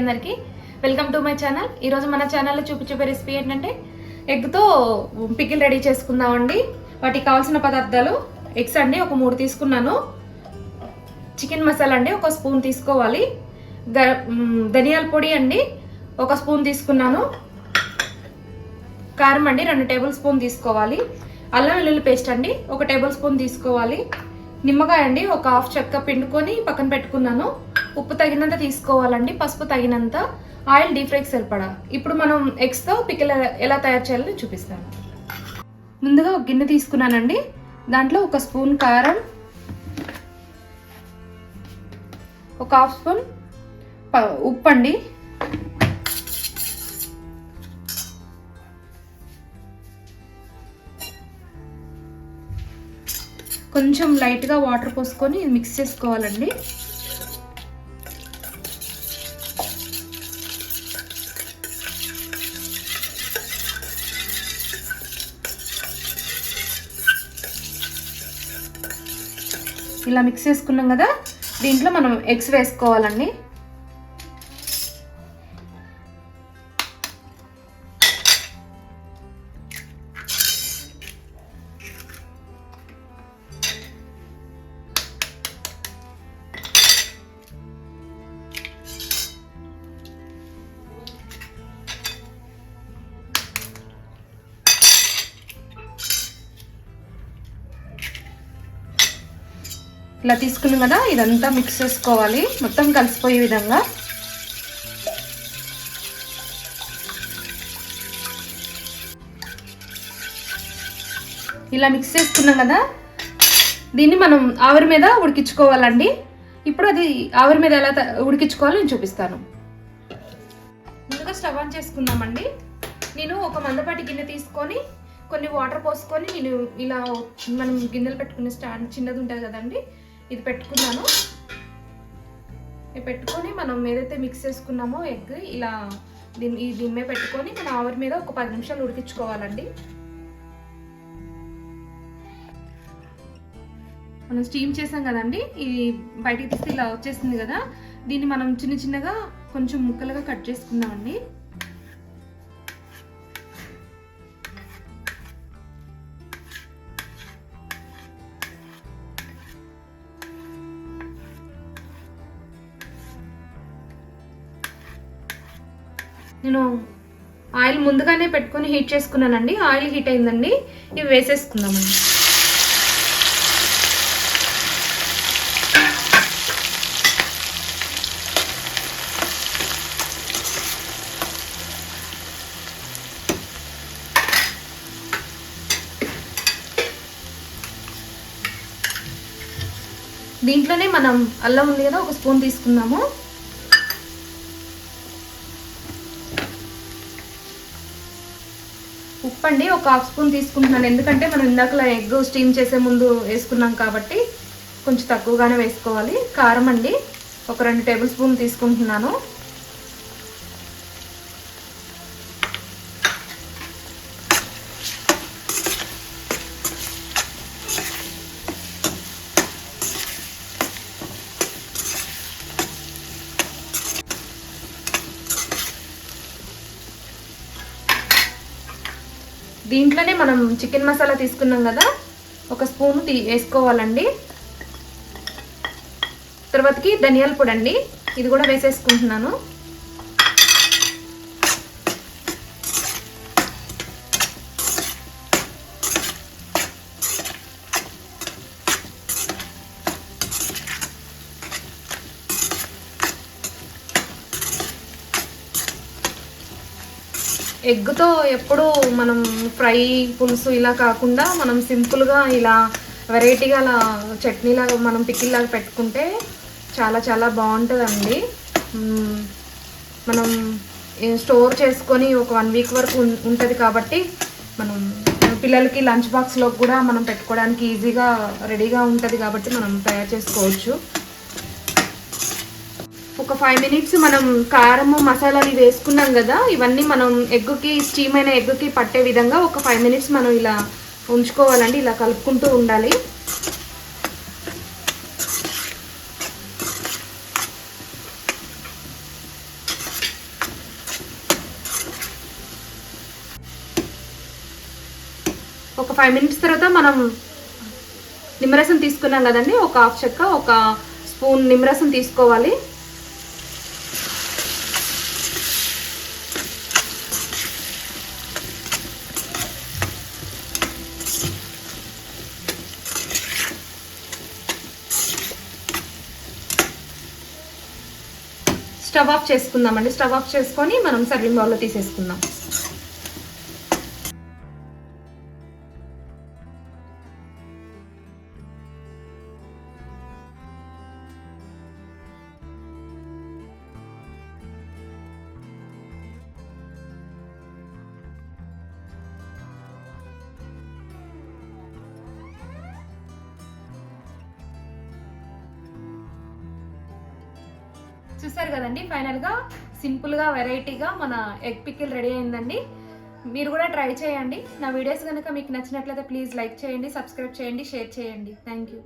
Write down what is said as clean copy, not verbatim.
అందరికీ welcome to my channel. ఈరోజు మన ఛానల్లో చూపించే రెసిపీ ఏంటంటే ఎగ్తో పికిల్ రెడీ చేసుకుందామండి. వాటికి కావాల్సిన పదార్థాలు ఎగ్స్ అండి, ఒక 3 తీసుకున్నాను. చికెన్ మసాలా అండి, 1 స్పూన్ తీసుకోవాలి. ధనియాల పొడి అండి, 1 స్పూన్ తీసుకున్నాను. కారం అండి 2 టేబుల్ స్పూన్ తీసుకోవాలి. అల్లం వెల్లుల్లి పేస్ట్ అండి 1 టేబుల్ స్పూన్ తీసుకోవాలి. నిమ్మకాయ అండి 1 హాఫ్ చెక్క పిండుకొని పక్కన పెట్టుకున్నాను. ఉప్పు తగినంత తీసుకోవాలండి, పసుపు తగినంత, ఆయిల్ డీప్ ఫ్రైకి సరిపడా. ఇప్పుడు మనం ఎగ్స్తో పికిల్ ఎలా తయారు చేయాలో చూపిస్తాను. ముందుగా ఒక గిన్నె తీసుకున్నానండి, దాంట్లో 1 స్పూన్ కారం, 1 హాఫ్ స్పూన్ ఉప్పు అండి, కొంచెం లైట్గా వాటర్ పోసుకొని మిక్స్ చేసుకోవాలండి. ఇలా మిక్స్ చేసుకున్నాం కదా, దీంట్లో మనం ఎగ్స్ వేసుకోవాలండి. ఇలా తీసుకున్నాం కదా, ఇదంతా మిక్స్ చేసుకోవాలి మొత్తం కలిసిపోయే విధంగా. ఇలా మిక్స్ చేసుకున్నాం కదా, దీన్ని మనం ఆవిరి మీద ఉడికించుకోవాలండి. ఇప్పుడు అది ఆవిరి మీద ఎలా ఉడికించుకోవాలో నేను చూపిస్తాను. ముందుగా స్టవ్ ఆన్ చేసుకుందామండి. నేను 1 మందపాటి గిన్నె తీసుకొని కొన్ని వాటర్ పోసుకొని నేను ఇలా మనం గిన్నెలు పెట్టుకునే స్టాండ్ చిన్నది ఉంటుంది కదండి, ఇది పెట్టుకున్నాను. ఇది పెట్టుకొని మనం ఏదైతే మిక్స్ చేసుకున్నామో ఎగ్ ఇలా దీని మీద పెట్టుకొని మన ఆవిరి మీద ఒక 10 నిమిషాలు ఉడికించుకోవాలండి. మనం స్టీమ్ చేసాం కదండి, ఇది బయటికి తీస్తే ఇలా వచ్చేసింది కదా, దీన్ని మనం చిన్న చిన్నగా కొంచెం ముక్కలుగా కట్ చేసుకుందామండి. నేను ఆయిల్ ముందుగానే పెట్టుకొని హీట్ చేసుకున్నానండి. ఆయిల్ హీట్ అయిందండి, ఇవి వేసేసుకుందామండి. దీంట్లోనే మనం అల్లం ఉంది కదా, 1 స్పూన్ తీసుకుందాము. ఉప్పు అండి 1 హాఫ్ స్పూన్ తీసుకుంటున్నాను, ఎందుకంటే మనం ఇందాకలా ఎగ్ స్టీమ్ చేసే ముందు వేసుకున్నాం కాబట్టి కొంచెం తక్కువగానే వేసుకోవాలి. కారం అండి 2 టేబుల్ స్పూన్ తీసుకుంటున్నాను. దీంట్లోనే మనం చికెన్ మసాలా తీసుకున్నాం కదా, 1 స్పూన్ వేసుకోవాలండి. తర్వాతకి ధనియాల పొడి అండి, ఇది కూడా వేసేసుకుంటున్నాను. ఎగ్తో ఎప్పుడు మనం ఫ్రై పులుసు ఇలా కాకుండా మనం సింపుల్గా ఇలా వెరైటీగా అలా చట్నీలాగా మనం పికిల్లాగా పెట్టుకుంటే చాలా చాలా బాగుంటుందండి. మనం స్టోర్ చేసుకొని ఒక 1 వీక్ వరకు ఉంటుంది కాబట్టి మనం పిల్లలకి లంచ్ బాక్స్లో కూడా మనం పెట్టుకోవడానికి ఈజీగా రెడీగా ఉంటుంది కాబట్టి మనం తయారు చేసుకోవచ్చు. ఒక 5 మినిట్స్ మనం కారము మసాలాలు వేసుకున్నాం కదా, ఇవన్నీ మనం ఎగ్గుకి స్టీమ్ అయిన ఎగ్గుకి పట్టే విధంగా ఒక 5 మినిట్స్ మనం ఇలా ఉంచుకోవాలండి. ఇలా కలుపుకుంటూ ఉండాలి. ఒక 5 మినిట్స్ తర్వాత మనం నిమ్మరసం తీసుకున్నాం కదండి, ఒక హాఫ్ చెక్క, ఒక స్పూన్ నిమ్మరసం తీసుకోవాలి. స్టవ్ ఆఫ్ చేసుకుందామండి. స్టవ్ ఆఫ్ చేసుకొని మనం సర్వింగ్ బౌల్లో తీసేసుకుందాం. చూసారు కదండి, ఫైనల్గా సింపుల్గా వెరైటీగా మన ఎగ్ పికిల్ రెడీ అయిందండి. మీరు కూడా ట్రై చేయండి. నా వీడియోస్ కనుక మీకు నచ్చినట్లయితే ప్లీజ్ లైక్ చేయండి, సబ్స్క్రైబ్ చేయండి, షేర్ చేయండి. Thank you.